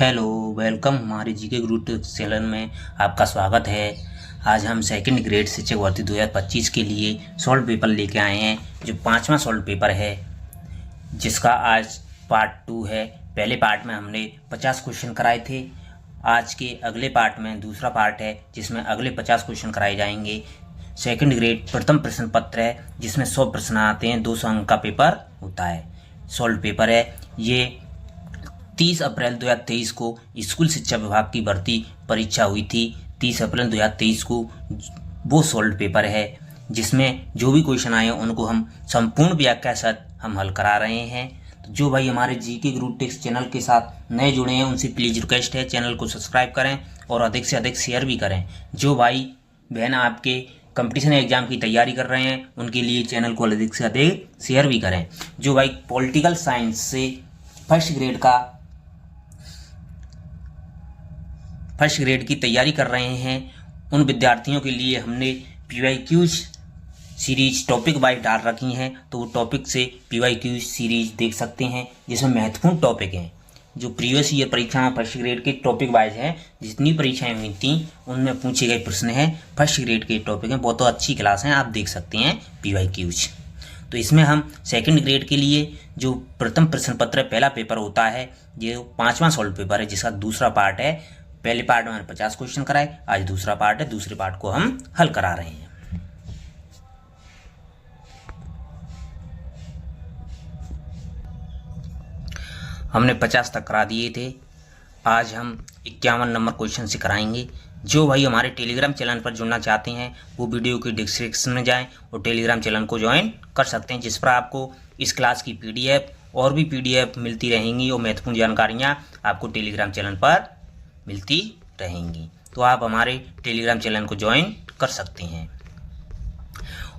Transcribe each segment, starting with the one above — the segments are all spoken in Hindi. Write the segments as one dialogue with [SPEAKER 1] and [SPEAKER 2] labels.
[SPEAKER 1] हेलो, वेलकम हमारे जीके गुरु टिप्स चैनल में आपका स्वागत है। आज हम सेकंड ग्रेड शिक्षक भर्ती 2025 के लिए सॉल्व पेपर लेके आए हैं, जो 5वां सॉल्व पेपर है, जिसका आज पार्ट 2 है। पहले पार्ट में हमने 50 क्वेश्चन कराए थे। आज के अगले पार्ट में दूसरा पार्ट है, जिसमें अगले 50 क्वेश्चन कराए जाएंगे। सेकंड ग्रेड प्रथम प्रश्न पत्र है, जिसमें 100 प्रश्न आते हैं, 200 अंक का पेपर होता है। सॉल्व पेपर है ये। 30 अप्रैल 2023 को स्कूल शिक्षा विभाग की भर्ती परीक्षा हुई थी। 30 अप्रैल 2023 को वो सॉल्व पेपर है, जिसमें जो भी क्वेश्चन आए हैं उनको हम संपूर्ण व्याख्या के साथ हम हल करा रहे हैं। तो जो भाई हमारे जीके गुरु टिप्स चैनल के साथ नए जुड़े हैं, उनसे प्लीज़ रिक्वेस्ट है, चैनल को सब्सक्राइब करें और अधिक से अधिक शेयर भी करें। जो भाई बहन आपके कंपटीशन एग्जाम की तैयारी कर रहे हैं, उनके लिए चैनल को अधिक से अधिक शेयर भी करें। जो भाई पॉलिटिकल साइंस से फर्स्ट ग्रेड की तैयारी कर रहे हैं, उन विद्यार्थियों के लिए हमने PYQs सीरीज टॉपिक वाइज डाल रखी हैं। तो वो टॉपिक से PYQs सीरीज देख सकते हैं, जिसमें महत्वपूर्ण टॉपिक हैं, जो प्रीवियस ईयर परीक्षा में फर्स्ट ग्रेड के टॉपिक वाइज हैं। जितनी परीक्षाएं हुई थी उनमें पूछे गए प्रश्न हैं, फर्स्ट ग्रेड के टॉपिक हैं। बहुत अच्छी क्लास हैं, आप देख सकते हैं PYQs। तो इसमें हम सेकंड ग्रेड के लिए जो प्रथम प्रश्न पत्र पहला पेपर होता है, ये 5वां सॉल्व पेपर है, जिसका दूसरा पार्ट है। पहले पार्ट में हमने 50 क्वेश्चन कराए, आज दूसरा पार्ट है। दूसरे पार्ट को हम हल करा रहे हैं। हमने 50 तक करा दिए थे, आज हम 51 नंबर क्वेश्चन से कराएंगे। जो भाई हमारे टेलीग्राम चैनल पर जुड़ना चाहते हैं, वो वीडियो की डिस्क्रिप्शन में जाएं और टेलीग्राम चैनल को ज्वाइन कर सकते हैं, जिस पर आपको इस क्लास की PDF और भी PDF मिलती रहेंगी और महत्वपूर्ण जानकारियाँ आपको टेलीग्राम चैनल पर मिलती रहेंगी। तो आप हमारे टेलीग्राम चैनल को ज्वाइन कर सकते हैं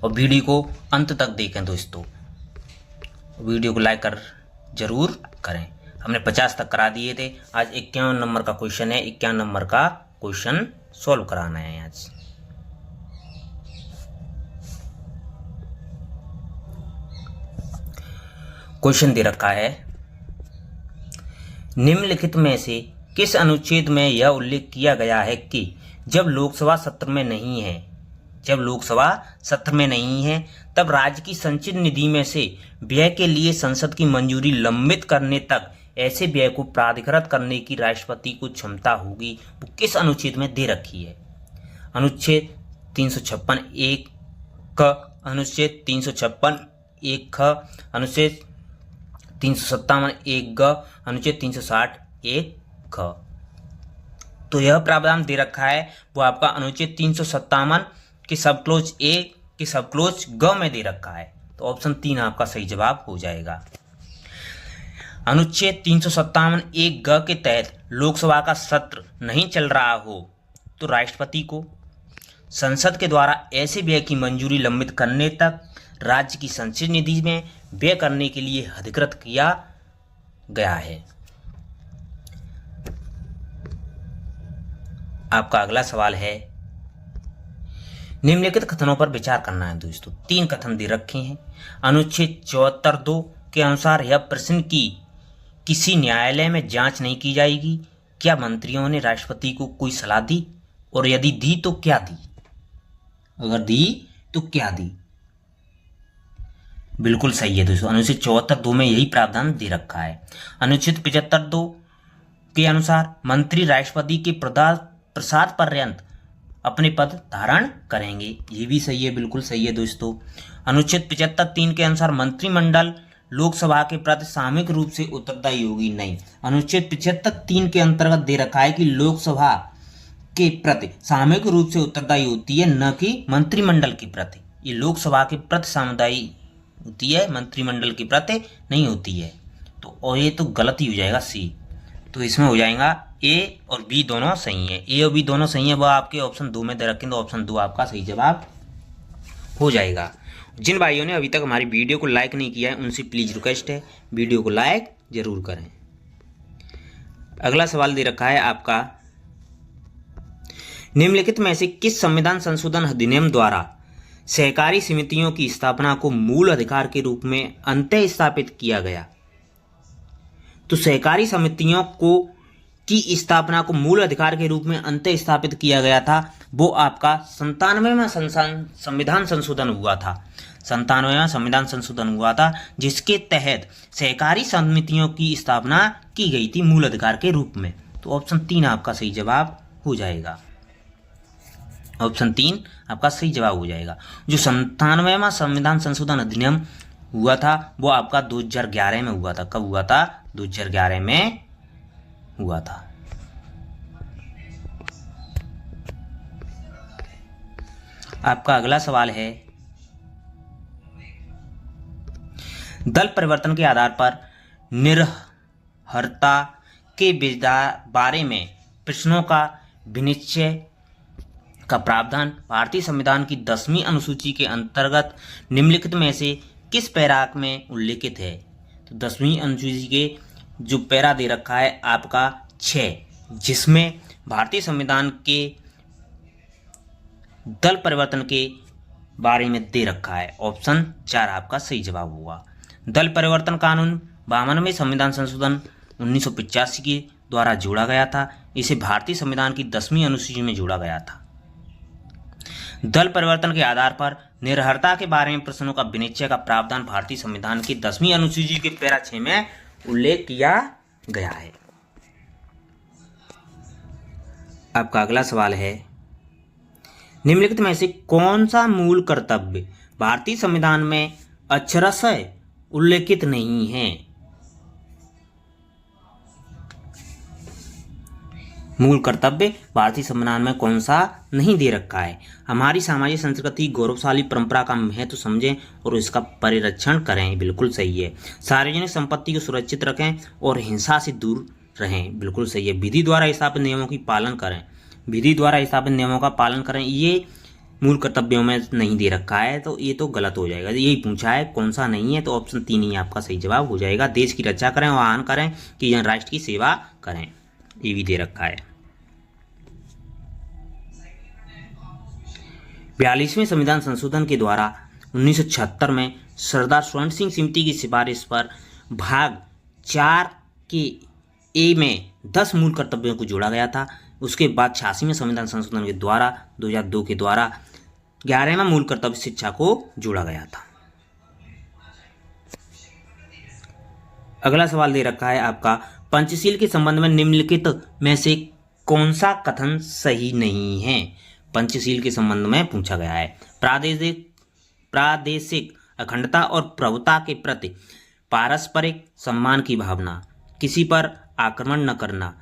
[SPEAKER 1] और वीडियो को अंत तक देखें दोस्तों। वीडियो को लाइक कर जरूर करें। हमने 50 तक करा दिए थे, आज 51 नंबर का क्वेश्चन है। 51 नंबर का क्वेश्चन सॉल्व कराना है आज। क्वेश्चन दे रखा है, निम्नलिखित में से किस अनुच्छेद में यह उल्लेख किया गया है कि जब लोकसभा सत्र में नहीं है तब राज्य की संचित निधि में से व्यय के लिए संसद की मंजूरी लंबित करने तक ऐसे व्यय को प्राधिकृत करने की राष्ट्रपति को क्षमता होगी। वो किस अनुच्छेद में दे रखी है? अनुच्छेद 356(1) क, अनुच्छेद 356(1) ख, अनुच्छेद 357(1) ग, अनुच्छेद 360(1) ख। तो यह प्रावधान दे रखा है वो आपका अनुच्छेद 357 के सब क्लोज ए के सब क्लोज ग में दे रखा है। तो ऑप्शन 3 आपका सही जवाब हो जाएगा। अनुच्छेद 357(1) ग के तहत लोकसभा का सत्र नहीं चल रहा हो तो राष्ट्रपति को संसद के द्वारा ऐसे व्यय की मंजूरी लंबित करने तक राज्य की संचित निधि में व्यय करने के लिए अधिकृत किया गया है। आपका अगला सवाल है, निम्नलिखित कथनों पर विचार करना है दोस्तों। 3 कथन दे रखे हैं। अनुच्छेद 74(2) के अनुसार यह प्रश्न की किसी न्यायालय में जांच नहीं की जाएगी। क्या मंत्रियों ने राष्ट्रपति को कोई सलाह दी, और यदि दी तो क्या दी? अगर दी तो क्या दी? बिल्कुल सही है दोस्तों, अनुच्छेद 74(2) में यही प्रावधान दे रखा है। अनुच्छेद 75(2) के अनुसार मंत्री राष्ट्रपति के प्रसाद पर्यंत अपने पद धारण करेंगे। ये भी सही है, बिल्कुल सही है दोस्तों। अनुच्छेद 75(3) के अनुसार मंत्रिमंडल लोकसभा के प्रति सामूहिक रूप से उत्तरदायी होगी। नहीं, अनुच्छेद 75(3) के अंतर्गत दे रखा है कि लोकसभा के प्रति सामूहिक रूप से उत्तरदायी होती है, न कि मंत्रिमंडल के प्रति। ये लोकसभा के प्रति सामुदायी होती है, मंत्रिमंडल के प्रति नहीं होती है। तो और ये तो गलत ही हो जाएगा, C। तो इसमें हो जाएगा A और B दोनों सही है। A और B दोनों सही है, वह आपके ऑप्शन 2 में दे रखें, तो ऑप्शन 2 आपका सही जवाब हो जाएगा। जिन भाइयों ने अभी तक हमारी वीडियो को लाइक नहीं किया है, उनसे प्लीज़ रिक्वेस्ट है, वीडियो को लाइक जरूर करें। अगला सवाल दे रखा है आपका, निम्नलिखित में से किस संविधान संशोधन अधिनियम द्वारा सहकारी समितियों की स्थापना को मूल अधिकार के रूप में अंतः स्थापित किया गया? तो सहकारी समितियों को की स्थापना को मूल अधिकार के रूप में अंतः स्थापित किया गया था, वो आपका 97वां संविधान संशोधन हुआ था। 97वां संविधान संशोधन हुआ था, जिसके तहत सहकारी समितियों की स्थापना की गई थी मूल अधिकार के रूप में। तो ऑप्शन 3 आपका सही जवाब हो जाएगा। ऑप्शन 3 आपका सही जवाब हो जाएगा। जो 97वां संविधान संशोधन अधिनियम हुआ था वो आपका 2011 में हुआ था। कब हुआ था? 2011 में हुआ था। आपका अगला सवाल है, दल परिवर्तन के आधार पर निर्हरता के बारे में प्रश्नों का विनिश्चय का प्रावधान भारतीय संविधान की 10वीं अनुसूची के अंतर्गत निम्नलिखित में से किस पैराग्राफ में उल्लेखित है? तो 10वीं अनुसूची के जो पैरा दे रखा है आपका 6, जिसमें भारतीय संविधान के दल परिवर्तन के बारे में दे रखा है। ऑप्शन 4 आपका सही जवाब होगा। दल परिवर्तन कानून 52वें संविधान संशोधन 1985 के द्वारा जोड़ा गया था। इसे भारतीय संविधान की 10वीं अनुसूची में जोड़ा गया था। दल परिवर्तन के आधार पर निर्हरता के बारे में प्रश्नों का विनिश्चय का प्रावधान भारतीय संविधान की 10वीं अनुसूची के पैरा 6 में उल्लेख किया गया है। आपका अगला सवाल है, निम्नलिखित में से कौन सा मूल कर्तव्य भारतीय संविधान में अक्षरशः उल्लेखित नहीं है? मूल कर्तव्य भारतीय संविधान में कौन सा नहीं दे रखा है? हमारी सामाजिक संस्कृति गौरवशाली परंपरा का महत्व समझें और इसका परिरक्षण करें। बिल्कुल सही है। सार्वजनिक संपत्ति को सुरक्षित रखें और हिंसा से दूर रहें। बिल्कुल सही है। विधि द्वारा स्थापित नियमों की पालन करें। विधि द्वारा स्थापित नियमों का पालन करें, ये मूल कर्तव्यों में नहीं दे रखा है, तो ये तो गलत हो जाएगा। यही पूछा है कौन सा नहीं है, तो ऑप्शन 3 ही आपका सही जवाब हो जाएगा। देश की रक्षा करें और आह्वान करें कि यह राष्ट्र की सेवा करें, ये भी दे रखा है। 42वें संविधान संशोधन के द्वारा 1976 में सरदार स्वर्ण सिंह समिति की सिफारिश पर भाग 4 के ए में 10 मूल कर्तव्यों को जोड़ा गया था। उसके बाद 86वें संविधान संशोधन के द्वारा 2002 के द्वारा 11वां मूल कर्तव्य शिक्षा को जोड़ा गया था। अगला सवाल दे रखा है आपका, पंचशील के संबंध में निम्नलिखित में से कौन सा कथन सही नहीं है? पंचशील के संबंध में पूछा गया है। प्रादेशिक अखंडता और प्रभुता के प्रति पारस्परिक सम्मान की भावना, किसी पर आक्रमण न करना,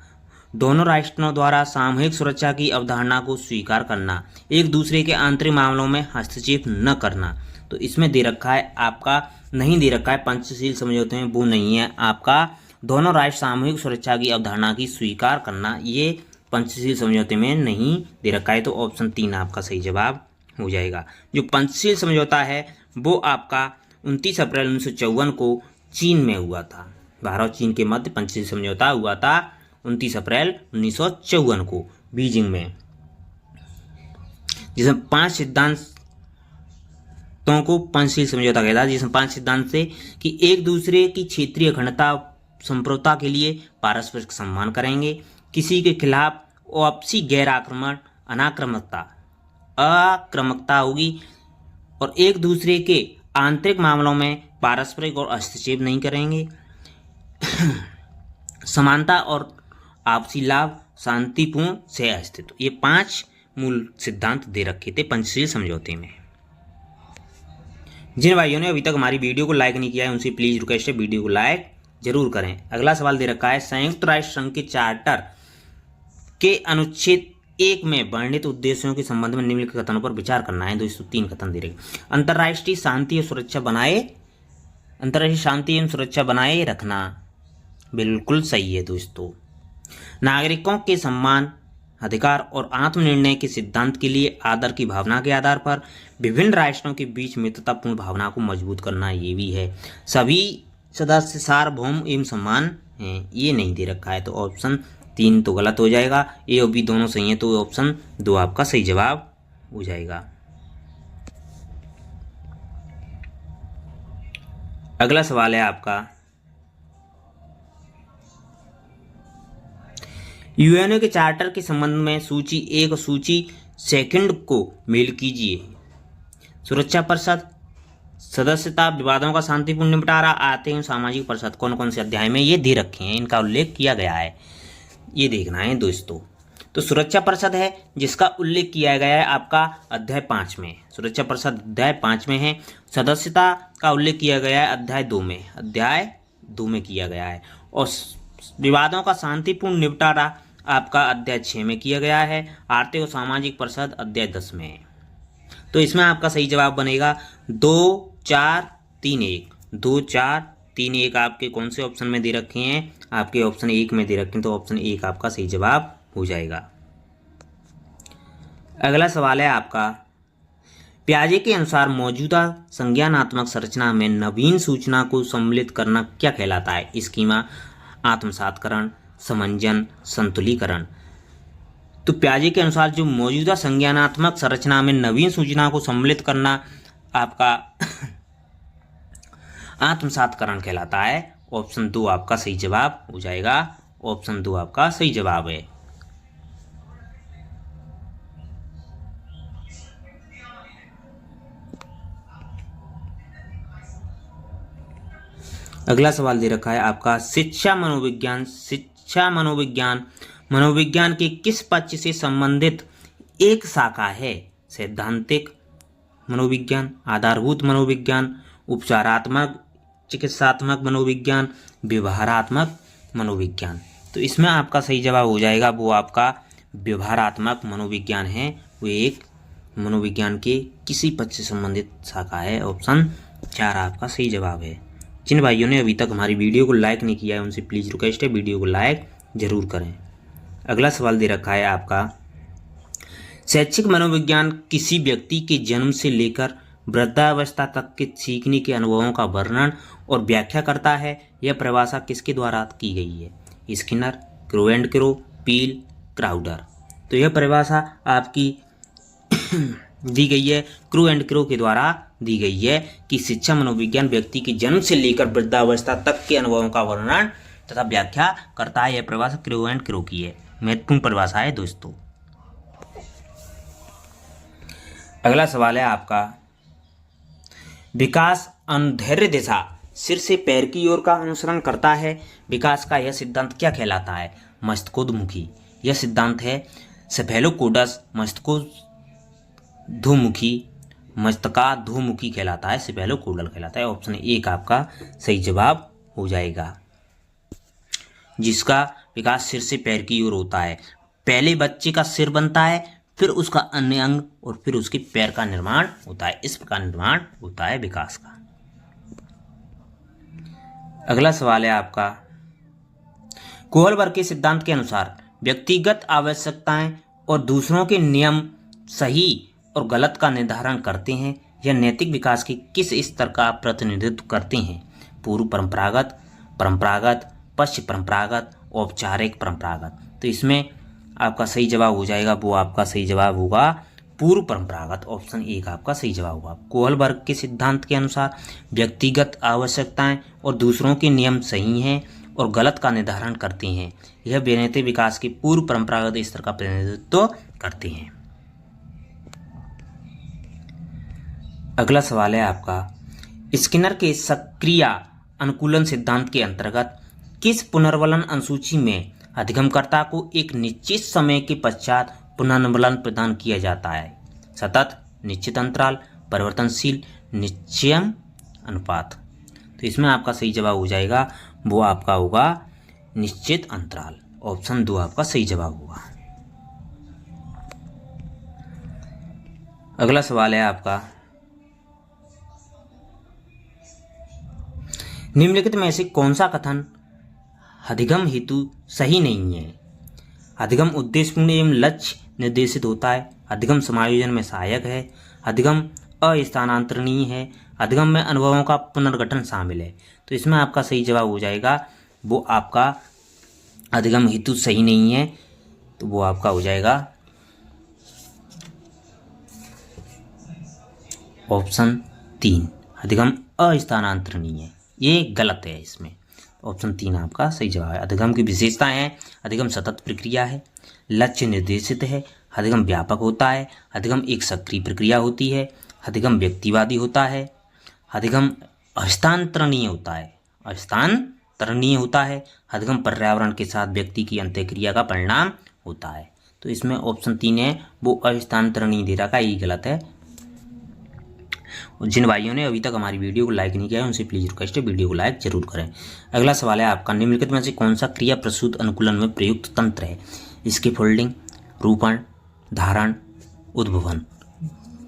[SPEAKER 1] दोनों राष्ट्रों द्वारा सामूहिक सुरक्षा की अवधारणा को स्वीकार करना, एक दूसरे के आंतरिक मामलों में हस्तक्षेप न करना। तो इसमें दे रखा है आपका नहीं दे रखा है पंचशील समझौते में, वो नहीं है आपका दोनों राष्ट्र सामूहिक सुरक्षा की अवधारणा की स्वीकार करना, ये पंचशील समझौते में नहीं दे रखा है। तो ऑप्शन 3 आपका सही जवाब हो जाएगा। जो पंचशील समझौता है वो आपका 29 अप्रैल 1954 को चीन में हुआ था। भारत और चीन के मध्य पंचशील समझौता हुआ था 29 अप्रैल 1954 को बीजिंग में, जिसमें 5 सिद्धांतों को पंचशील समझौता कहता है। जिसमें 5 सिद्धांत थे कि एक दूसरे की क्षेत्रीय अखंडता संप्रभुता के लिए पारस्परिक सम्मान करेंगे, किसी के खिलाफ आपसी गैर आक्रमण आक्रामकता होगी और एक दूसरे के आंतरिक मामलों में पारस्परिक और हस्तक्षेप नहीं करेंगे, समानता और आपसी लाभ, शांतिपूर्ण सह अस्तित्व। ये 5 मूल सिद्धांत दे रखे थे पंचशील समझौते में। जिन भाइयों ने अभी तक हमारी वीडियो को लाइक नहीं किया है उनसे प्लीज रिक्वेस्ट है वीडियो को लाइक जरूर करें। अगला सवाल दे रखा है, संयुक्त राष्ट्र संघ के चार्टर के अनुच्छेद 1 में वर्णित उद्देश्यों के संबंध में निम्नलिखित कथनों पर विचार करना है। दोस्तों 3 कथन दे रहे। अंतर्राष्ट्रीय शांति एवं सुरक्षा बनाए रखना, बिल्कुल सही है दोस्तों। नागरिकों के सम्मान, अधिकार और आत्मनिर्णय के सिद्धांत के लिए आदर की भावना के आधार पर विभिन्न राष्ट्रों के बीच मित्रतापूर्ण भावना को मजबूत करना, ये भी है। सभी सदस्य सार्वभौम एवं समान हैं, ये नहीं दे रखा है। तो ऑप्शन 3 तो गलत हो जाएगा। ए और बी दोनों सही हैं, तो ऑप्शन 2 आपका सही जवाब हो जाएगा। अगला सवाल है आपका, यूएनओ के चार्टर के संबंध में सूची 1 और सूची 2 को मेल कीजिए। सुरक्षा परिषद, सदस्यता, विवादों का शांतिपूर्ण निपटारा, आते हैं सामाजिक परिषद, कौन कौन से अध्याय में ये दे रखे हैं, इनका उल्लेख किया गया है, ये देखना है दोस्तों। तो सुरक्षा परिषद है जिसका उल्लेख किया गया है आपका अध्याय 5 में, सुरक्षा परिषद अध्याय 5 में है। सदस्यता का उल्लेख किया गया है अध्याय 2 में, अध्याय 2 में किया गया है। और विवादों का शांतिपूर्ण निपटारा आपका अध्याय 6 में किया गया है। आर्थिक और सामाजिक परिषद अध्याय 10 में है। तो इसमें आपका सही जवाब बनेगा 2 4 3 1। 2 4 3 1 आपके कौन से ऑप्शन में दे रखे हैं, आपके ऑप्शन 1 में दे रखे हैं, तो ऑप्शन 1 आपका सही जवाब हो जाएगा। अगला सवाल है आपका, पियाजे के अनुसार मौजूदा संज्ञानात्मक संरचना में नवीन सूचना को सम्मिलित करना क्या कहलाता है? स्कीमा, आत्मसातकरण, समंजन, संतुलीकरण। तो पियाजे के अनुसार जो मौजूदा संज्ञानात्मक संरचना में नवीन सूचना को सम्मिलित करना आपका आत्मसातकरण कहलाता है। ऑप्शन 2 आपका सही जवाब हो जाएगा। ऑप्शन 2 आपका सही जवाब है। अगला सवाल दे रखा है आपका, शिक्षा मनोविज्ञान मनोविज्ञान के किस पक्ष से संबंधित एक शाखा है? सैद्धांतिक मनोविज्ञान, आधारभूत मनोविज्ञान, उपचारात्मक चिकित्सात्मक मनोविज्ञान, व्यवहारात्मक मनोविज्ञान। तो इसमें आपका सही जवाब हो जाएगा वो आपका व्यवहारात्मक मनोविज्ञान है। वो एक मनोविज्ञान के किसी पक्ष से संबंधित शाखा है। ऑप्शन 4 आपका सही जवाब है। जिन भाइयों ने अभी तक हमारी वीडियो को लाइक नहीं किया है उनसे प्लीज़ रिक्वेस्ट है वीडियो को लाइक जरूर करें। अगला सवाल दे रखा है आपका, शैक्षिक मनोविज्ञान किसी व्यक्ति के जन्म से लेकर वृद्धावस्था तक के सीखने के अनुभवों का वर्णन और व्याख्या करता है। यह परिभाषा किसके द्वारा की गई है? Skinner, crow and crow, peel, Crowder. तो यह परिभाषा आपकी दी गई है क्रू एंड क्रो के द्वारा दी गई है कि शिक्षा मनोविज्ञान व्यक्ति के जन्म से लेकर वृद्धावस्था तक के अनुभवों का वर्णन तथा व्याख्या करता है। यह परिभाषा क्रू एंड क्रो की है, महत्वपूर्ण परिभाषा है दोस्तों। अगला सवाल है आपका, विकास अनुदैर्ध्य दिशा सिर से पैर की ओर का अनुसरण करता है। विकास का यह सिद्धांत क्या कहलाता है? मस्तकोद्मुखी। यह सिद्धांत है सेफेलोकोडस मस्तकाधोमुखी कहलाता है, सेफेलोकोडल कहलाता है। ऑप्शन 1 आपका सही जवाब हो जाएगा, जिसका विकास सिर से पैर की ओर होता है। पहले बच्चे का सिर बनता है, फिर उसका अन्य अंग और फिर उसके पैर का निर्माण होता है। इस प्रकार निर्माण होता है विकास का। अगला सवाल है आपका, कोहलबर्ग के सिद्धांत के अनुसार व्यक्तिगत आवश्यकताएं और दूसरों के नियम सही और गलत का निर्धारण करते हैं। यह नैतिक विकास के किस स्तर का प्रतिनिधित्व करते हैं? पूर्व परंपरागत, परंपरागत, पश्चिम परंपरागत, औपचारिक परंपरागत। तो इसमें आपका सही जवाब हो जाएगा वो आपका सही जवाब होगा पूर्व परंपरागत। ऑप्शन 1 आपका सही जवाब होगा। कोहलबर्ग के सिद्धांत के अनुसार व्यक्तिगत आवश्यकताएं और दूसरों के नियम सही हैं और गलत का निर्धारण करते हैं। यह नैतिक विकास के पूर्व परंपरागत स्तर का प्रतिनिधित्व करते हैं। अगला सवाल है आपका, स्किनर के सक्रिय अनुकूलन सिद्धांत के अंतर्गत किस पुनर्वलन अनुसूची में अधिगमकर्ता को एक निश्चित समय के पश्चात पुनर्वलन प्रदान किया जाता है? सतत, निश्चित अंतराल, परिवर्तनशील, निश्चयम अनुपात। तो इसमें आपका सही जवाब हो जाएगा वो आपका होगा निश्चित अंतराल। ऑप्शन 2 आपका सही जवाब होगा। अगला सवाल है आपका, निम्नलिखित में से कौन सा कथन अधिगम हेतु सही नहीं है? अधिगम उद्देश्यपूर्ण एवं लक्ष्य निर्देशित होता है। अधिगम समायोजन में सहायक है। अधिगम अस्थानांतरणीय है। अधिगम में अनुभवों का पुनर्गठन शामिल है। तो इसमें आपका सही जवाब हो जाएगा वो आपका अधिगम हेतु सही नहीं है, तो वो आपका हो जाएगा ऑप्शन 3 अधिगम अस्थानांतरणीय है। ये गलत है इसमें। ऑप्शन 3 आपका सही जवाब है। अधिगम की विशेषताएं हैं, अधिगम सतत प्रक्रिया है, लक्ष्य निर्देशित है, अधिगम व्यापक होता है, अधिगम एक सक्रिय प्रक्रिया होती है, अधिगम व्यक्तिवादी होता है, अधिगम हस्तांतरणीय होता है, अधिगम पर्यावरण के साथ व्यक्ति की अंतःक्रिया का परिणाम होता है। तो इसमें ऑप्शन 3 है वो हस्तांतरणीय दे रखा है, ये गलत है। जिन भाइयों ने अभी तक हमारी वीडियो को लाइक नहीं किया है उनसे प्लीज रिक्वेस्ट है वीडियो को लाइक जरूर करें। अगला सवाल है आपका, निम्नलिखित में से कौन सा क्रिया प्रसूत अनुकूलन में प्रयुक्त तंत्र है? इसके फोल्डिंग, रूपण, धारण, उद्भवन।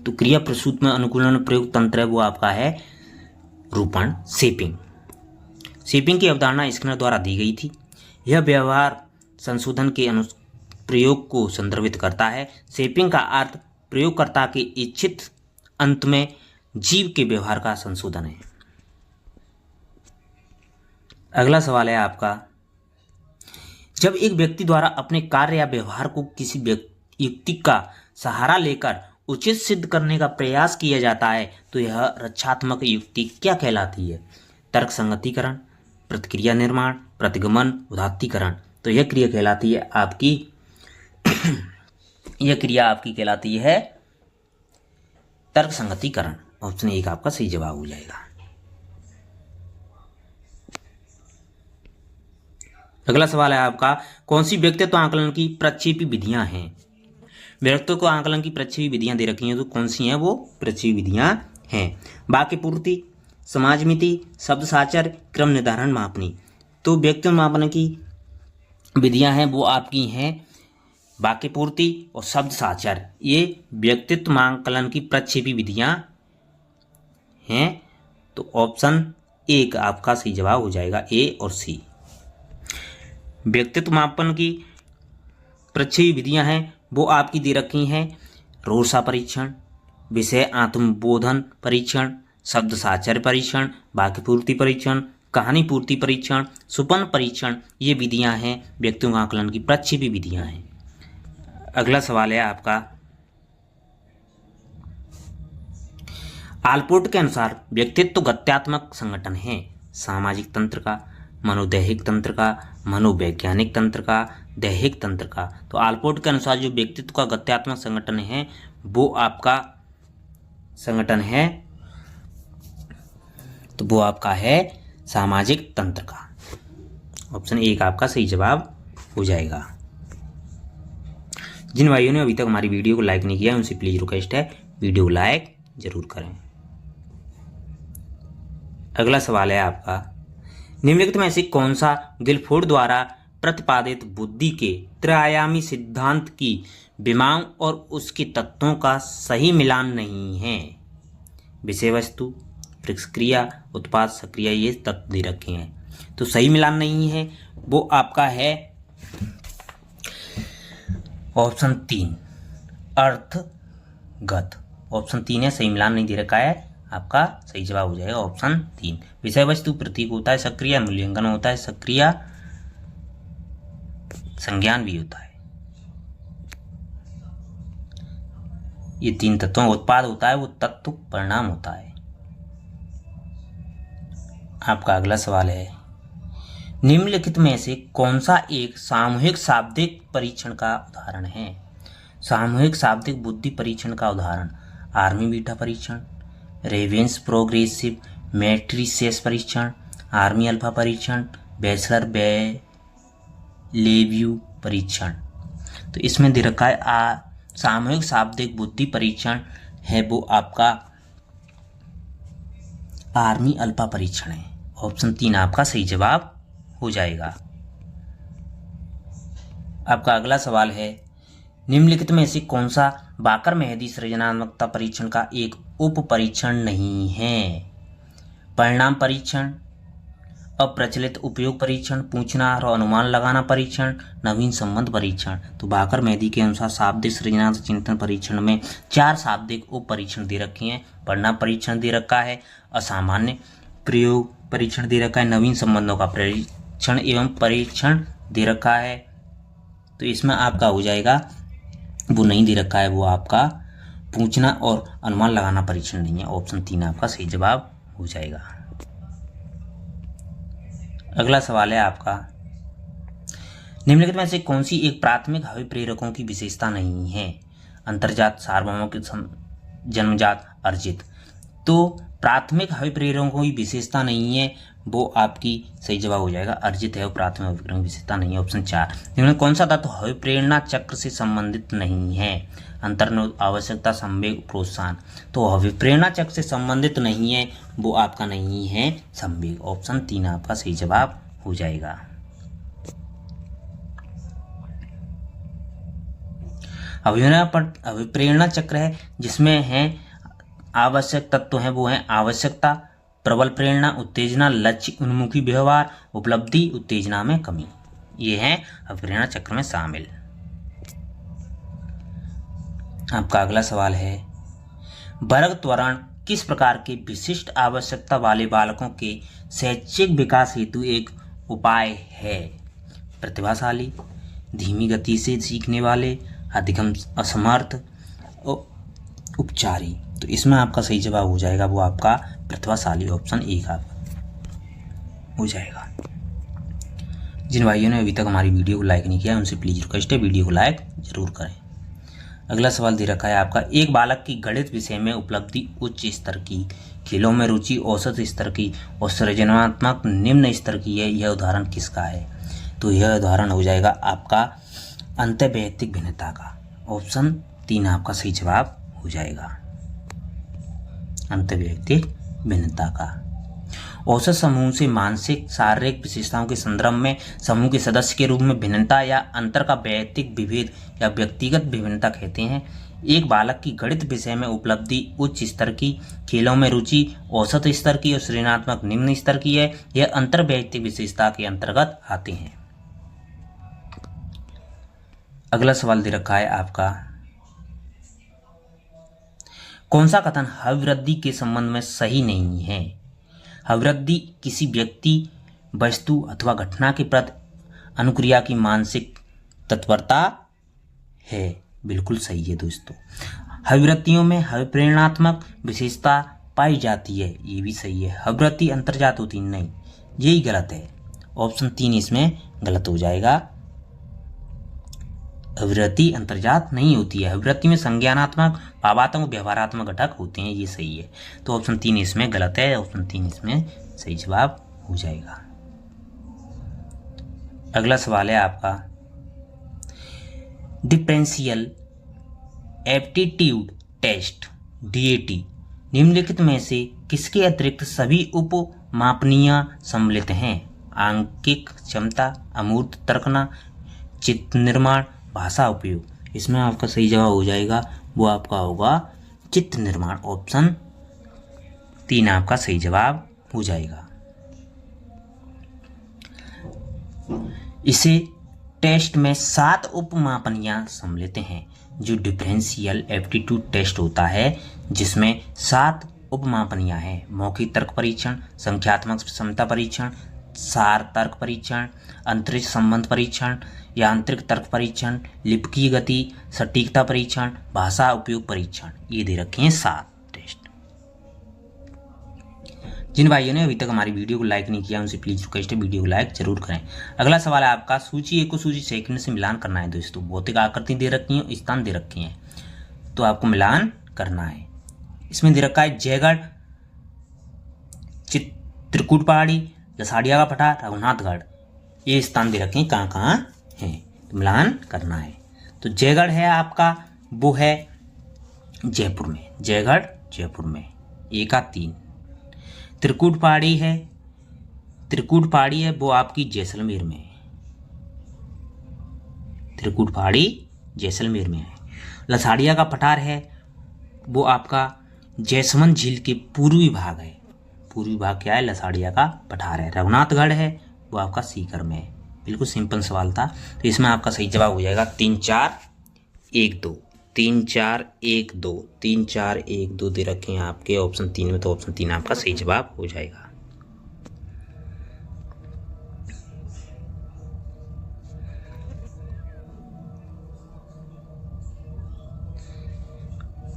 [SPEAKER 1] तो क्रिया प्रसूत में अनुकूलन में प्रयुक्त तंत्र है वो आपका है रूपण, शेपिंग। शेपिंग की अवधारणा स्किनर द्वारा दी गई थी। यह व्यवहार संशोधन के प्रयोग को संदर्भित करता है। शेपिंग का अर्थ प्रयोगकर्ता के इच्छित अंत में जीव के व्यवहार का संशोधन है। अगला सवाल है आपका, जब एक व्यक्ति द्वारा अपने कार्य या व्यवहार को किसी युक्ति का सहारा लेकर उचित सिद्ध करने का प्रयास किया जाता है तो यह रक्षात्मक युक्ति क्या कहलाती है? तर्क संगतीकरण, प्रतिक्रिया निर्माण, प्रतिगमन, उदात्तीकरण। तो यह क्रिया कहलाती है आपकी यह क्रिया आपकी कहलाती है तर्क संगतीकरण। ऑप्शन 1 आपका सही जवाब हो जाएगा। अगला सवाल है आपका, कौन सी व्यक्तित्व आकलन की प्रक्षेपी विधियां हैं? व्यक्तित्व आकलन की प्रक्षेपी विधियां दे रखी हैं, तो कौन सी हैं वो प्रक्षेपी विधियां हैं? वाक्य पूर्ति, समाजमिति, शब्द साचर, क्रम निर्धारण, मापनी। तो व्यक्तित्व मापन की विधियां हैं वो आपकी हैं वाक्य पूर्ति और शब्द साचर। ये व्यक्तित्व आकलन की प्रक्षेपी विधियां हैं। तो ऑप्शन 1 आपका सही जवाब हो जाएगा, ए और सी। व्यक्तित्व मापन की प्रक्षेपी विधियां हैं वो आपकी दे रखी हैं रोसा परीक्षण, विषय आत्मबोधन परीक्षण, शब्द साचर परीक्षण, वाक्य पूर्ति परीक्षण, कहानी पूर्ति परीक्षण, सुपन परीक्षण। ये विधियां हैं व्यक्तित्व आकलन की प्रक्षेपी विधियां हैं। अगला सवाल है आपका, आलपोर्ट के अनुसार व्यक्तित्व गत्यात्मक संगठन है सामाजिक तंत्र का, मनोदैहिक तंत्र का, मनोवैज्ञानिक तंत्र का, दैहिक तंत्र का। तो आलपोर्ट के अनुसार जो व्यक्तित्व का गत्यात्मक संगठन है वो आपका संगठन है तो वो आपका है सामाजिक तंत्र का। ऑप्शन 1 आपका सही जवाब हो जाएगा। जिन भाइयों ने अभी तक हमारी वीडियो को लाइक नहीं किया उनसे प्लीज रिक्वेस्ट है वीडियो को लाइक जरूर करें। अगला सवाल है आपका, निम्नलिखित में से कौन सा गिलफोर्ड द्वारा प्रतिपादित बुद्धि के त्रिआयामी सिद्धांत की विमांग और उसके तत्वों का सही मिलान नहीं है? विषय वस्तु, प्रतिक्रिया, उत्पाद, सक्रिया, ये तत्व दे रखे हैं। तो सही मिलान नहीं है वो आपका है ऑप्शन 3 अर्थगत। ऑप्शन 3 है, सही मिलान नहीं दे रखा है, आपका सही जवाब हो जाएगा ऑप्शन 3। विषय वस्तु प्रतीक होता है, सक्रिया मूल्यांकन होता है, सक्रिया संज्ञान भी होता है। ये 3 तत्वों का उत्पाद होता है, वो तत्व परिणाम होता है। आपका अगला सवाल है, निम्नलिखित में से कौन सा एक सामूहिक शाब्दिक परीक्षण का उदाहरण है? सामूहिक शाब्दिक बुद्धि परीक्षण का उदाहरण आर्मी बीटा परीक्षण, रेवेंस प्रोग्रेसिव मैट्रिसेस परीक्षण, आर्मी अल्फा परीक्षण, बैचलर बेलेव्यू परीक्षण। तो इसमें दे रखा है सामूहिक शाब्दिक बुद्धि परीक्षण है वो आपका आर्मी अल्फा परीक्षण है। ऑप्शन 3 आपका सही जवाब हो जाएगा। आपका अगला सवाल है, निम्नलिखित में से कौन सा बाकर मेहदी सृजनात्मकता परीक्षण का एक उप परीक्षण नहीं है? परिणाम परीक्षण, अप्रचलित उपयोग परीक्षण, पूछना और अनुमान लगाना परीक्षण, नवीन संबंध परीक्षण। तो बाकर मेहदी के अनुसार शाब्दिक सृजनात्मक चिंतन परीक्षण में 4 शाब्दिक उप परीक्षण दे रखे हैं। परिणाम परीक्षण दे रखा है, असामान्य प्रयोग परीक्षण दे रखा है, नवीन संबंधों का परीक्षण एवं परीक्षण दे रखा है। तो इसमें आपका हो जाएगा, वो नहीं दे रखा है, वो आपका पूछना और अनुमान लगाना परीक्षण नहीं है। ऑप्शन 3 आपका सही जवाब हो जाएगा। अगला सवाल है आपका, निम्नलिखित में से कौन सी एक प्राथमिक हवा प्रेरकों की विशेषता नहीं है? अंतर्जात, सार्वभौमिक, जन्मजात, अर्जित। तो प्राथमिक हवा प्रेरकों की विशेषता नहीं है, वो आपकी सही जवाब हो जाएगा अर्जित है, वो प्राथमिक हवा प्रेरकों की विशेषता नहीं है। ऑप्शन 4। निम्न कौन सा तत्व हवा प्रेरणा चक्र से संबंधित नहीं है? अंतर्निहित, आवश्यकता, संवेग, प्रोत्साहन। तो हवा प्रेरणा चक्र से संबंधित नहीं है, वो आपका नहीं है संवेग। ऑप्शन 3 आपका सही जवाब हो जाएगा। अभिप्रेरणा चक्र है जिसमें है आवश्यक तत्व है, वो है आवश्यकता, प्रबल प्रेरणा, उत्तेजना, लक्ष्य उन्मुखी व्यवहार, उपलब्धि, उत्तेजना में कमी। ये है अभिप्रेरणा चक्र में शामिल। आपका अगला सवाल है, वर्ग त्वरण किस प्रकार के विशिष्ट आवश्यकता वाले बालकों के शैक्षिक विकास हेतु एक उपाय है? प्रतिभाशाली, धीमी गति से सीखने वाले, अधिगम असमर्थ, उपचारी। तो इसमें आपका सही जवाब हो जाएगा वो आपका प्रतिभाशाली। ऑप्शन 1 आपका हो जाएगा। जिन भाइयों ने अभी तक हमारी वीडियो को लाइक नहीं किया उनसे प्लीज रिक्वेस्ट है वीडियो को लाइक जरूर करें। अगला सवाल दे रखा है आपका, एक बालक की गणित विषय में उपलब्धि उच्च स्तर की, खेलों में रुचि औसत स्तर की और सृजनात्मक निम्न स्तर की है, यह उदाहरण किसका है? तो यह उदाहरण हो जाएगा आपका अंतर्वैयक्तिक भिन्नता का। ऑप्शन 3 आपका सही जवाब हो जाएगा, अंतर्वैयक्तिक भिन्नता का। औसत समूह से मानसिक शारीरिक विशेषताओं के संदर्भ में समूह के सदस्य के रूप में भिन्नता या अंतर का वैयक्तिक विभेद या व्यक्तिगत भिन्नता कहते हैं। एक बालक की गणित विषय में उपलब्धि उच्च स्तर की, खेलों में रुचि औसत स्तर की और सृजनात्मक निम्न स्तर की है, यह अंतर्वैयक्तिक विशेषता के अंतर्गत आते हैं। अगला सवाल दे रखा है आपका, कौन सा कथन अभिवृद्धि के संबंध में सही नहीं है? अभिवृद्धि किसी व्यक्ति, वस्तु अथवा घटना के प्रति अनुक्रिया की मानसिक तत्परता है। बिल्कुल सही है दोस्तों। अभिवृत्तियों में अभिप्रेरणात्मक विशेषता पाई जाती है, ये भी सही है। अभिवृत्ति अंतर्जात होती नहीं, यही गलत है। ऑप्शन 3 इसमें गलत हो जाएगा। अभिवृत्ति अंतर्जात नहीं होती है, अभिवृत्ति में संज्ञानात्मक, भावात्मक, व्यवहारात्मक घटक होते हैं, ये सही है। तो ऑप्शन 3 इसमें गलत है, ऑप्शन 3 इसमें सही जवाब हो जाएगा। अगला सवाल है आपका, डिफरेंशियल एप्टीट्यूड टेस्ट DAT निम्नलिखित में से किसके अतिरिक्त सभी उप मापनीय सम्मिलित हैं? आंकिक क्षमता, अमूर्त तर्कना, चित्त निर्माण, भाषा उपयोग। इसमें आपका सही जवाब हो जाएगा वो आपका होगा चित्त निर्माण। ऑप्शन 3 आपका सही जवाब हो जाएगा। इसे टेस्ट में 7 उपमापनियां सम्मिलित हैं। जो डिफरेंशियल एप्टीट्यूड टेस्ट होता है जिसमें 7 उपमापनियां हैं। मौखिक तर्क परीक्षण, संख्यात्मक क्षमता परीक्षण, सार तर्क परीक्षण, अंतरिक्ष संबंध परीक्षण, यांत्रिक तर्क परीक्षण, लिपकीय गति, सटीकता परीक्षण, भाषा उपयोग परीक्षण। ये दे रखे हैं 7 टेस्ट। जिन भाइयों ने अभी तक हमारी वीडियो को लाइक नहीं किया उनसे प्लीज रिक्वेस्ट है वीडियो को लाइक जरूर करें। अगला सवाल है आपका, सूची 1 को सूची सेकंड से मिलान करना है दोस्तों। भौतिक आकृति दे रखी है, स्थान दे रखे हैं, तो आपको मिलान करना है। इसमें दे रखा है जयगढ़, त्रिकुट पहाड़ी, लसाड़िया का पठार, रघुनाथगढ़। ये स्थान दे रखे हैं कहाँ कहाँ हैं, तो मिलान करना है। तो जयगढ़ है आपका, वो है जयपुर में, जयगढ़ जयपुर में 1-3। त्रिकुट पहाड़ी है, त्रिकुट पहाड़ी है वो आपकी जैसलमेर में है, त्रिकुट पहाड़ी जैसलमेर में है। लसाड़िया का पठार है वो आपका जैसमंद झील के पूर्वी भाग है, पूर्वी भाग क्या है? लसाड़िया का पठार है। रघुनाथगढ़ है वो आपका सीकर में है। बिल्कुल सिंपल सवाल था, तो इसमें आपका सही जवाब हो जाएगा 3-4-1-2, 3-4-1-2, 3-4-1-2 दे रखे हैं आपके ऑप्शन 3 में, तो ऑप्शन 3 आपका सही जवाब हो जाएगा।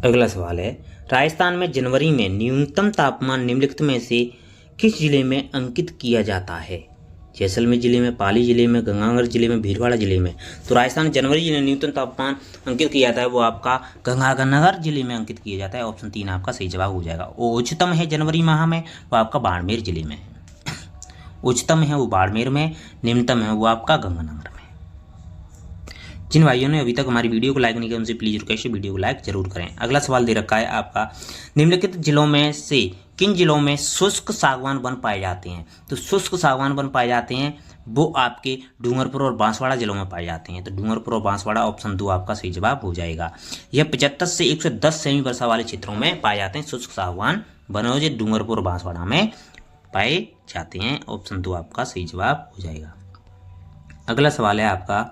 [SPEAKER 1] अगला सवाल है, राजस्थान में जनवरी में न्यूनतम तापमान निम्नलिखित में से किस जिले में अंकित किया जाता है? जैसलमेर जिले में, पाली जिले में, गंगानगर जिले में, भीलवाड़ा जिले में। तो राजस्थान जनवरी जिले में न्यूनतम तापमान अंकित किया जाता है वो आपका गंगानगर जिले में अंकित किया जाता है। ऑप्शन 3 आपका सही जवाब हो जाएगा। उच्चतम है जनवरी माह में वो आपका बाड़मेर जिले में, उच्चतम है वो बाड़मेर में, निम्नतम है वो आपका गंगानगर में। जिन भाइयों ने अभी तक हमारी वीडियो को लाइक नहीं किया उनसे प्लीज रिक्वेस्ट है वीडियो को लाइक जरूर करें। अगला सवाल दे रखा है आपका, निम्नलिखित जिलों में से किन जिलों में शुष्क सागवान वन पाए जाते हैं? तो शुष्क सागवान वन पाए जाते हैं वो आपके डूंगरपुर और बांसवाड़ा जिलों में पाए जाते हैं। तो डूंगरपुर और बांसवाड़ा ऑप्शन 2 आपका सही जवाब हो जाएगा। यह 75 से 110 सेमी वर्षा वाले क्षेत्रों में पाए जाते हैं शुष्क सागवान वन, जो डूंगरपुर और बांसवाड़ा में पाए जाते हैं। ऑप्शन 2 आपका सही जवाब हो जाएगा। अगला सवाल है आपका,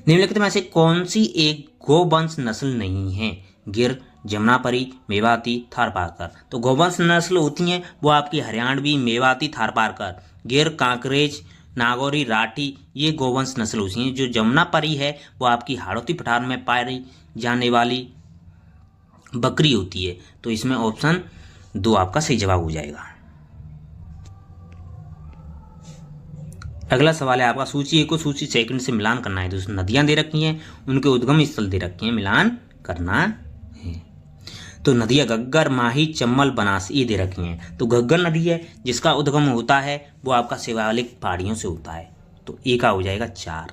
[SPEAKER 1] निम्नलिखित में से कौन सी एक गोवंश नस्ल नहीं है? गिर, जमुनापरी, मेवाती, थारपारकर। तो गोवंश नस्ल होती हैं वो आपकी हरियाणवी, मेवाती, थारपारकर। गिर, कांकरेज, नागौरी, राठी ये गोवंश नस्ल होती हैं। जो जमुनापरी है वो आपकी हाड़ौती पठार में पाई जाने वाली बकरी होती है। तो इसमें ऑप्शन 2 आपका सही जवाब हो जाएगा। अगला सवाल है आपका, सूची 1 को सूची सेकंड से मिलान करना है। तो नदियां दे रखी हैं, उनके उद्गम स्थल दे रखे हैं, मिलान करना है। तो नदियां घग्गर, माही, चम्बल, बनास ये दे रखी हैं। तो घग्गर नदी है जिसका उद्गम होता है वो आपका शिवालिक पहाड़ियों से होता है। तो ए का हो जाएगा 4।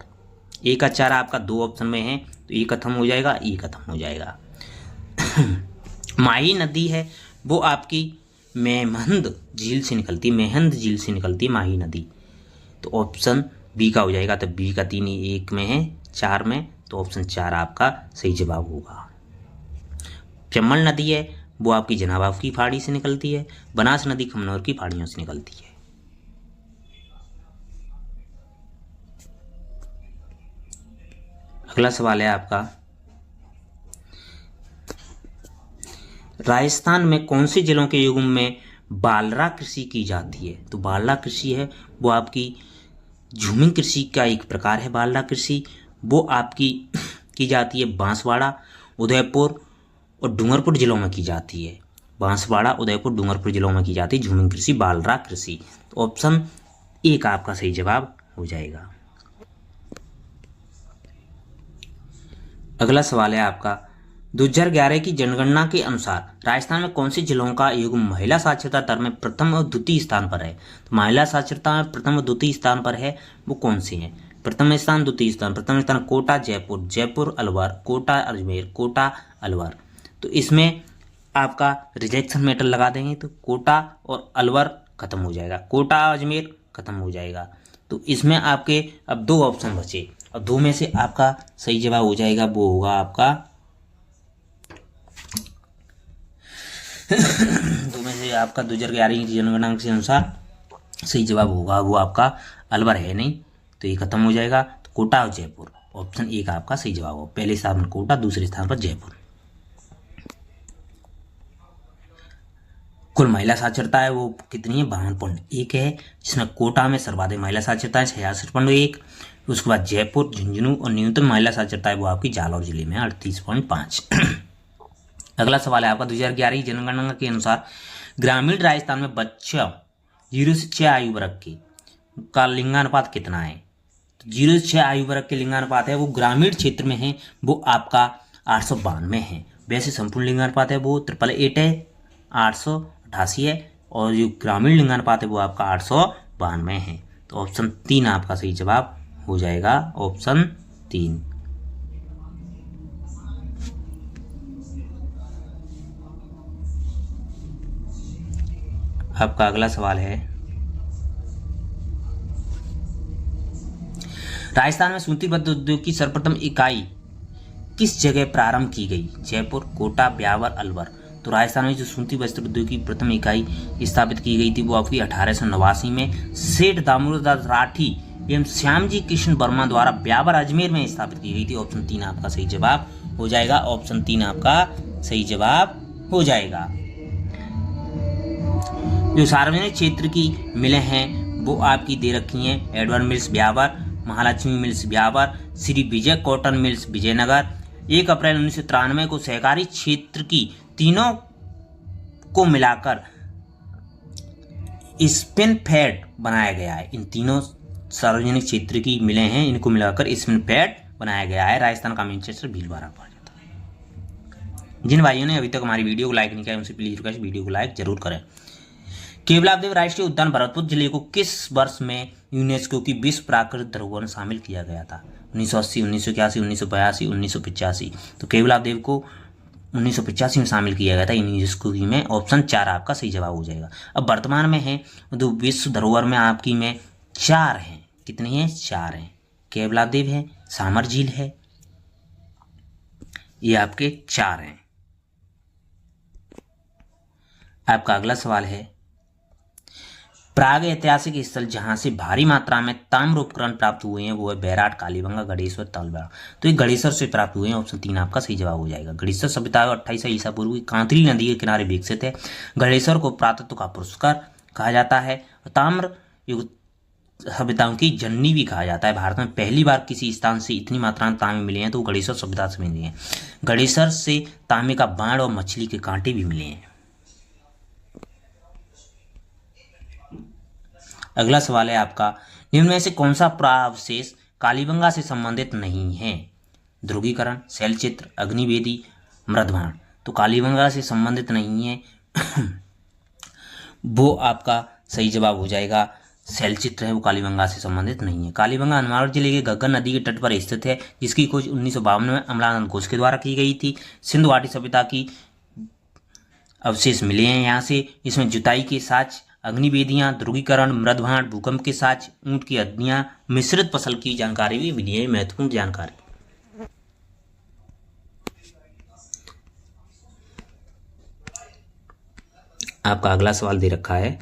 [SPEAKER 1] ए का 4 आपका 2 ऑप्शन में है, तो ए खत्म हो जाएगा, ई खत्म हो जाएगा। माही नदी है वो आपकी मेहंद झील से निकलती, मेहंद झील से निकलती है माही नदी। तो ऑप्शन बी का हो जाएगा। तो बी का 3 1 में है, 4 में, तो ऑप्शन 4 आपका सही जवाब होगा। चम्बल नदी है वो आपकी जनाबाव की पहाड़ी से निकलती है। बनास नदी खमनौर की पहाड़ियों से निकलती है। अगला सवाल है आपका, राजस्थान में कौन से जिलों के युग में बालरा कृषि की जाती है? तो बालरा कृषि है वो आपकी झूमिंग कृषि का एक प्रकार है। बालरा कृषि वो आपकी की जाती है बांसवाड़ा, उदयपुर और डूंगरपुर जिलों में की जाती है। बांसवाड़ा, उदयपुर, डूंगरपुर जिलों में की जाती है झूमिंग कृषि, बालरा कृषि। तो ऑप्शन 1 आपका सही जवाब हो जाएगा। अगला सवाल है आपका, 2011 की जनगणना के अनुसार राजस्थान में कौन से जिलों का युग्म महिला साक्षरता दर में प्रथम और द्वितीय स्थान पर है? तो महिला साक्षरता में प्रथम और द्वितीय स्थान पर है वो कौन से हैं? प्रथम स्थान, द्वितीय स्थान। प्रथम स्थान कोटा, जयपुर, जयपुर अलवर, कोटा अजमेर, कोटा अलवर। तो इसमें आपका रिजेक्शन मेटर लगा देंगे तो कोटा और अलवर खत्म हो जाएगा, कोटा अजमेर खत्म हो जाएगा। तो इसमें आपके अब 2 ऑप्शन बचे और 2 में से आपका सही जवाब हो जाएगा वो होगा आपका 2 में से आपका 2011 की जनगणना के अनुसार सही जवाब होगा वो आपका अलवर है नहीं, तो ये खत्म हो जाएगा। तो कोटा और जयपुर ऑप्शन 1 आपका सही जवाब हो। पहले स्थान पर कोटा, दूसरे स्थान पर जयपुर। कुल महिला साक्षरता है वो कितनी है? 52.1 है, जिसमें कोटा में सर्वाधिक महिला साक्षरता है 66.1। उसके बाद जयपुर, झुंझुनू और न्यूनतम महिला साक्षरता है वो आपकी जालौर जिले में 38.5। अगला सवाल है आपका, 2011 की जनगणना के अनुसार ग्रामीण राजस्थान में बच्चों 0 से 6 आयु वर्ग का लिंगानुपात कितना है? तो 0 से 6 आयु वर्ग के लिंगानुपात है वो ग्रामीण क्षेत्र में है वो आपका 892 है। वैसे संपूर्ण लिंगानुपात है वो 888 है, 888 है, और जो ग्रामीण लिंगानुपात है वो आपका 892 है। तो ऑप्शन 3 आपका सही जवाब हो जाएगा, ऑप्शन 3। आपका अगला सवाल है, राजस्थान में सूतीबद्ध उद्योग की सर्वप्रथम इकाई किस जगह प्रारंभ की गई? जयपुर, कोटा, ब्यावर, अलवर। तो राजस्थान में जो सूती वस्त्र उद्योग की प्रथम इकाई स्थापित की गई थी वो आपकी 1889 में सेठ दामोदर राठी एवं श्यामजी कृष्ण वर्मा द्वारा ब्यावर अजमेर में स्थापित की गई थी। ऑप्शन 3 आपका सही जवाब हो जाएगा, ऑप्शन 3 आपका सही जवाब हो जाएगा। जो सार्वजनिक क्षेत्र की मिलें हैं वो आपकी दे रखी हैं Edward Mills Beawar, Mahalakshmi Mills Beawar, Shri Vijay cotton mills Vijaynagar. 1 अप्रैल 1993 को सहकारी क्षेत्र की तीनों को मिलाकर स्पिन फेड बनाया गया है। इन तीनों सार्वजनिक क्षेत्र की मिलें हैं, इनको मिलाकर इसमें पैड बनाया गया है। राजस्थान का मैनचेस्टर भीलवाड़ा कहा जाता है। जिन भाइयों ने अभी तक हमारी वीडियो को लाइक नहीं किया उनसे प्लीज रिक्वेस्ट, वीडियो को लाइक जरूर करें। केवलादेव राष्ट्रीय उद्यान भरतपुर जिले को किस वर्ष में यूनेस्को की विश्व प्राकृतिक धरोहर में शामिल किया गया था? 1980, 1981, 1982, 1985। तो केवलादेव को 1985 में शामिल किया गया था यूनेस्को की में। ऑप्शन 4 आपका सही जवाब हो जाएगा। अब वर्तमान में है तो विश्व धरोहर में आपकी में 4 हैं। कितनी हैं? 4 हैं। केवलादेव है, सामर झील है, ये आपके 4 हैं। आपका अगला सवाल है, प्राग ऐतिहासिक स्थल जहां से भारी मात्रा में ताम्र उपकरण प्राप्त हुए हैं वो है बैराट, कालीबंगा, गणेश्वर, तलवाड़ा। तो ये गणेश्वर से प्राप्त हुए हैं। ऑप्शन 3 आपका सही जवाब हो जाएगा। गणेश्वर सभ्यता 28 ईसा पूर्व की कांतरी नदी के किनारे विकसित है। गणेश्वर को पुरातत्व का पुरस्कार कहा जाता है। ताम्र युग सभ्यताओं की जननी भी कहा जाता है। भारत में पहली बार किसी स्थान से इतनी मात्रा में तांबे मिले हैं तो गणेश्वर सभ्यता से मिले हैं। गणेश्वर से तांबे का बाण और मछली के कांटे भी मिले हैं। अगला सवाल है आपका, निम्न में से कौन सा प्रावशेष कालीबंगा से संबंधित नहीं है? ध्रुवीकरण, शैलचित्र, अग्निवेदी, मृदभाण। तो कालीबंगा से संबंधित नहीं है वो आपका सही जवाब हो जाएगा। शैलचित्र है वो कालीबंगा से संबंधित नहीं है। कालीबंगा हनुमानगढ़ जिले के घग्गर नदी के तट पर स्थित है, जिसकी खोज 1952 में अमलानंद घोष के द्वारा की गई थी। सिंधु घाटी सभ्यता की अवशेष मिले हैं यहाँ से। इसमें जुताई के साक्ष्य, अग्निवेदियां, ध्रुवीकरण, मृदभाण, भूकंप के साक्ष्य, ऊंट की हड्डियां, मिश्रित फसल की जानकारी भी मिली है। महत्वपूर्ण जानकारी। आपका अगला सवाल दे रखा है,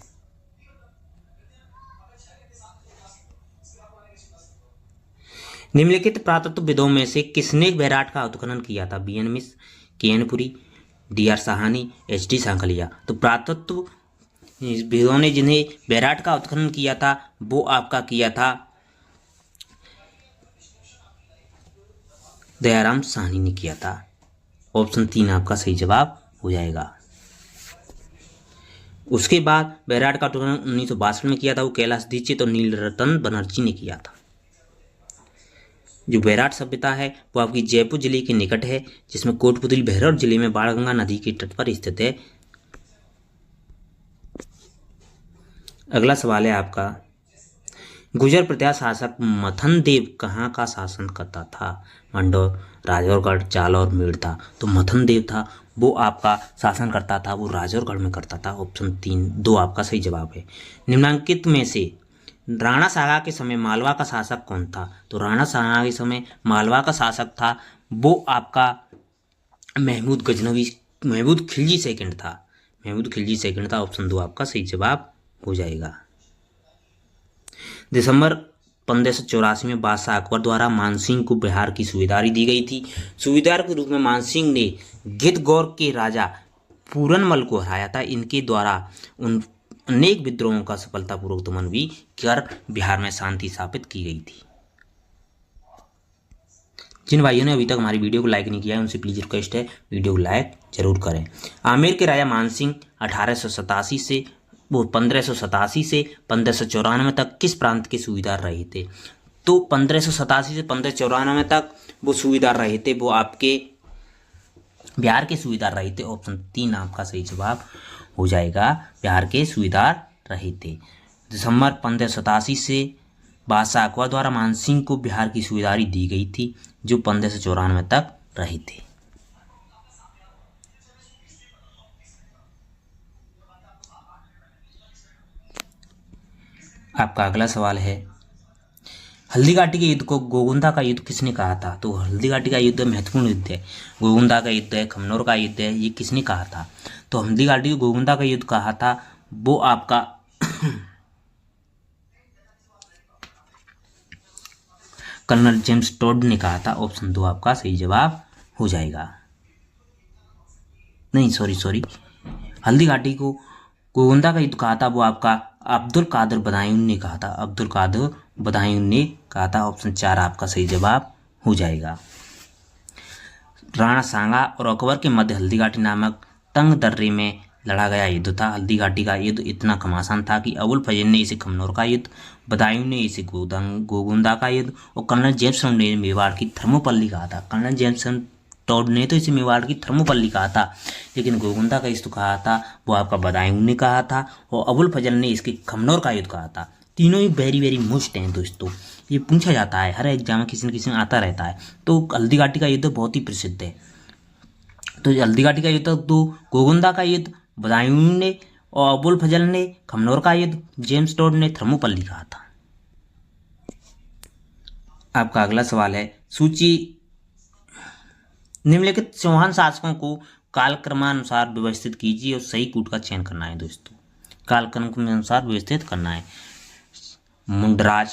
[SPEAKER 1] निम्नलिखित पुरातत्वविदों में से किसने बैराट का उत्खनन किया था? B N Mishra, K N Puri, D R Sahni, H D Sankalia. तो पुरातत्व विदों ने जिन्हें बैराट का उत्खनन किया था वो आपका किया था दयाराम साहनी ने किया था। ऑप्शन 3 आपका सही जवाब हो जाएगा। उसके बाद बैराट का उत्खनन 1962 में किया था वो कैलाश दीक्षित और नीलरतन बनर्जी ने किया था। जो बैराट सभ्यता है वो आपकी जयपुर जिले के निकट है, जिसमें कोटपुतली भैरव जिले में बाणगंगा नदी के तट पर स्थित है। अगला सवाल है आपका, गुर्जर प्रजा शासक मथन देव कहाँ का शासन करता था? मंडौर, राजौरगढ़, जालौर, मेड़ता। तो मथन देव था वो आपका शासन करता था, वो राजौरगढ़ में करता था। ऑप्शन 2 आपका सही जवाब है। निम्नलिखित में से राणा सागा के समय मालवा का शासक कौन था? तो राणा सागा के समय मालवा का शासक था वो आपका महमूद गजनवी, महमूद खिलजी सेकंड था। महमूद खिलजी सेकंड था। ऑप्शन 2 आपका सही जवाब हो जाएगा। दिसंबर 1584 में बादशाह अकबर द्वारा मानसिंह को बिहार की सूबेदारी दी गई थी। सूबेदार के रूप में मानसिंह ने गिद्धगौर के राजा पूरनमल को हराया था। इनके द्वारा उन अनेक विद्रोहों का सफलतापूर्वक दमन भी कर बिहार में शांति स्थापित की गई थी। जिन भाइयों ने अभी तक हमारी वीडियो को लाइक नहीं किया है उनसे प्लीज रिक्वेस्ट है वीडियो को लाइक जरूर करें। आमेर के राजा मानसिंह 1587 से 1594 तक किस प्रांत के सूबेदार रहे थे? तो 1587 से 1594 तक वो सूबेदार रहे थे वो आपके बिहार के सूबेदार रहे थे। ऑप्शन 3 आपका सही जवाब हो जाएगा। बिहार के सूबेदार रहे थे। दिसंबर 1587 से बादशाह अकबर द्वारा मानसिंह को बिहार की सूबेदारी दी गई थी जो 1594 तक रहे थे। आपका अगला सवाल है, हल्दी घाटी के युद्ध को गोगुंदा का युद्ध किसने कहा था? तो हल्दी घाटी का युद्ध महत्वपूर्ण युद्ध है। गोगुंदा का युद्ध है, खमनौर का युद्ध है, ये किसने कहा था? तो हल्दी घाटी को गोगुंदा का युद्ध कहा था वो आपका कर्नल जेम्स टॉड ने कहा था। ऑप्शन 2 आपका सही जवाब हो जाएगा। नहीं सॉरी, हल्दी घाटी को गोगुंदा का युद्ध कहा था वो आपका अब्दुल कादिर बदायूं ने कहा था। अब्दुल कादिर बदायूं ने कहा था। ऑप्शन 4 आपका सही जवाब हो जाएगा। राणा सांगा और अकबर के मध्य हल्दी घाटी नामक तंग दर्रे में लड़ा गया युद्ध था। हल्दी घाटी का युद्ध इतना घमासान था कि अबुल फजल ने इसे खमनोर का युद्ध, बदायूं ने इसे गोगुंदा का युद्ध और कर्नल जेम्स ने मेवाड़ की थर्मोपल्ली कहा था। कर्नल जेम्स टॉड ने तो इसे मेवाड़ की थर्मोपल्ली कहा था, लेकिन गोगुंदा का युद्ध कहा था वो आपका बदायूं ने कहा था, और अबुल फजल ने इसके खमनोर का युद्ध कहा था। तीनों ही वेरी वेरी मोस्ट हैं दोस्तों, ये पूछा जाता है हर एग्जाम में, किसी न किसी में आता रहता है। तो हल्दी घाटी का युद्ध बहुत ही प्रसिद्ध है। तो हल्दी घाटी का युद्ध तो गोगुंदा का युद्ध, बदायूं ने और अबुल फजल ने खमनोर का युद्ध, जेम्स टॉड ने थर्मोपल्ली कहा था। आपका अगला सवाल है, सूची निम्नलिखित चौहान शासकों को कालक्रमानुसार व्यवस्थित कीजिए और सही कूट का चयन करना है दोस्तों। कालक्रम के अनुसार व्यवस्थित करना है। मुंडराज,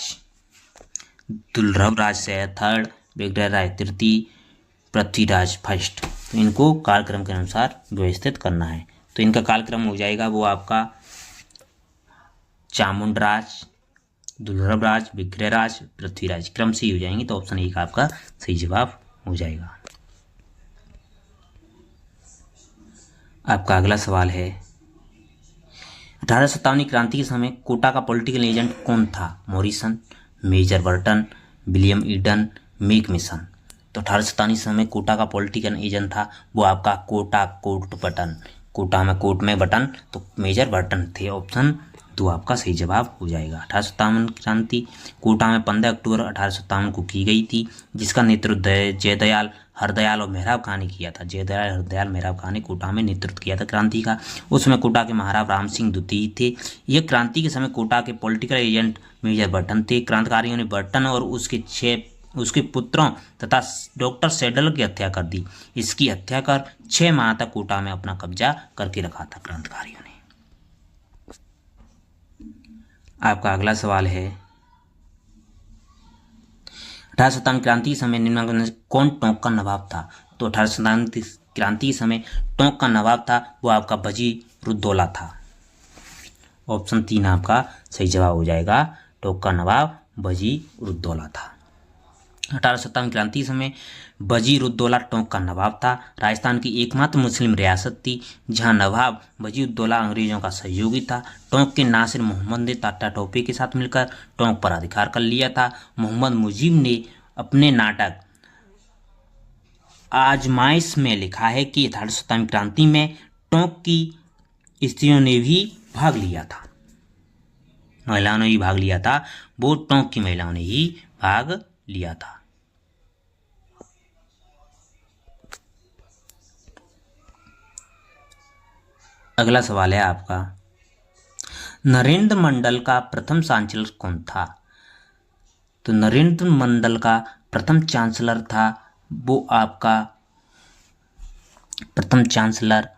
[SPEAKER 1] दुर्लभ राज थर्ड, बेगडर राय तृतीय, पृथ्वीराज फर्स्ट। तो इनको कालक्रम के अनुसार व्यवस्थित करना है। तो इनका कालक्रम हो जाएगा वो आपका चामुंडराज, दुर्लभ राज, विग्रहराज, पृथ्वीराज, क्रम से ही हो जाएंगे। तो ऑप्शन 1 आपका सही जवाब हो जाएगा। आपका अगला सवाल है, 1857 क्रांति के समय कोटा का पॉलिटिकल एजेंट कौन था? Morrison, major Burton, William Eden, Monck Mason. तो 1857 समय कोटा का पॉलिटिकल एजेंट था वो आपका कोट बटन, कोटा में कोट में बटन, तो मेजर बर्टन थे। ऑप्शन 2 आपका सही जवाब हो जाएगा। 1857 क्रांति कोटा में 15 अक्टूबर 1857 को की गई थी, जिसका नेतृत्व जयदयाल, हरदयाल और मेहराब खां ने किया था। जयदयाल, हरदयाल, मेहराब खां ने कोटा में नेतृत्व किया था क्रांति का। उसमें कोटा के महाराज राम सिंह द्वितीय थे। यह क्रांति के समय कोटा के पॉलिटिकल एजेंट मेजर बर्टन थे। क्रांतिकारियों ने बर्टन और उसके पुत्रों तथा डॉक्टर सेडल की हत्या कर दी। इसकी हत्या कर 6 माह तक कोटा में अपना कब्जा करके रखा था क्रांतिकारियों ने। आपका अगला सवाल है, 1857 क्रांति के समय निम्नलिखित में कौन टोंक का नवाब था? तो 1857 क्रांति के समय टोंक का नवाब था वो आपका वजीरुद्दौला था। ऑप्शन 3 आपका सही जवाब हो जाएगा। टोंक का नवाब वजीरुद्दौला था। 1857 क्रांति के समय वजीरुद्दौला टोंक का नवाब था। राजस्थान की एकमात्र मुस्लिम रियासत थी जहां नवाब वजीरुद्दौला अंग्रेजों का सहयोगी था। टोंक के नासिर मोहम्मद ने टाटा टोपे के साथ मिलकर टोंक पर अधिकार कर लिया था। मोहम्मद मुजीब ने अपने नाटक आजमाइश में लिखा है कि 1857 क्रांति में टोंक की स्त्रियों ने भी भाग लिया था, महिलाओं ने भी भाग लिया था, वो टोंक की महिलाओं ने ही भाग लिया था। अगला सवाल है आपका, नरेंद्र मंडल का प्रथम चांसलर कौन था? तो नरेंद्र मंडल का प्रथम चांसलर था वो आपका प्रथम चांसलर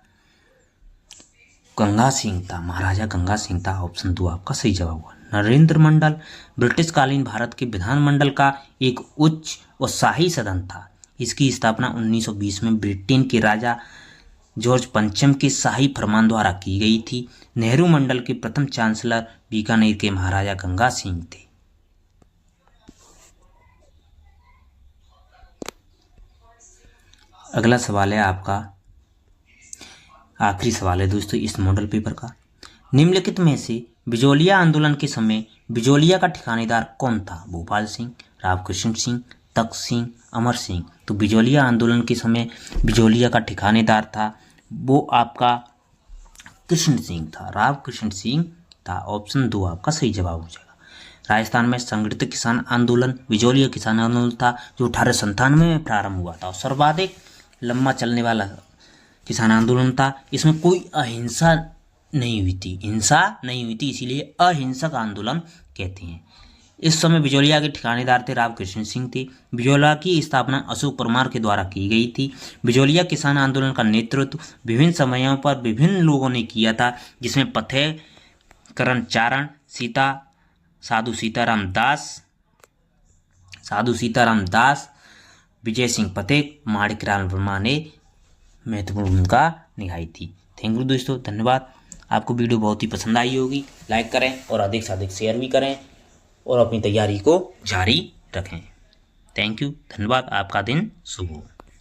[SPEAKER 1] गंगा सिंह था, महाराजा गंगा सिंह था। ऑप्शन 2 आपका सही जवाब हुआ। नरेंद्र मंडल ब्रिटिशकालीन भारत के विधानमंडल का एक उच्च और शाही सदन था। इसकी स्थापना 1920 में ब्रिटेन के राजा जॉर्ज पंचम के शाही फरमान द्वारा की गई थी। नेहरू मंडल के प्रथम चांसलर बीकानेर के महाराजा गंगा सिंह थे। अगला सवाल है आपका, आखिरी सवाल है दोस्तों इस मॉडल पेपर का, निम्नलिखित में से बिजोलिया आंदोलन के समय बिजोलिया का ठिकानेदार कौन था? भोपाल सिंह, रावकृष्ण सिंह, तख्त सिंह, अमर सिंह। तो बिजोलिया आंदोलन के समय बिजोलिया का ठिकानेदार था वो आपका कृष्ण सिंह था, रावकृष्ण सिंह था। ऑप्शन 2 आपका सही जवाब हो जाएगा। राजस्थान में संगठित किसान आंदोलन बिजोलिया किसान आंदोलन था जो 1897 में प्रारंभ हुआ था और सर्वाधिक लंबा चलने वाला किसान आंदोलन था। इसमें कोई अहिंसा नहीं हुई थी, हिंसा नहीं हुई थी, इसीलिए अहिंसक आंदोलन कहते हैं। इस समय बिजोलिया के ठिकानेदार थे रावकृष्ण सिंह थे। बिजोलिया की स्थापना अशोक परमार के द्वारा की गई थी। बिजोलिया किसान आंदोलन का नेतृत्व विभिन्न समयों पर विभिन्न लोगों ने किया था, जिसमें फतेह करण चारण, साधु सीताराम दास, विजय सिंह पटेल, माणिकलाल वर्मा ने महत्वपूर्ण भूमिका निभाई थी। थैंक यू दोस्तों, धन्यवाद। आपको वीडियो बहुत ही पसंद आई होगी, लाइक करें और अधिक से अधिक शेयर भी करें और अपनी तैयारी को जारी रखें। थैंक यू, धन्यवाद। आपका दिन शुभ हो।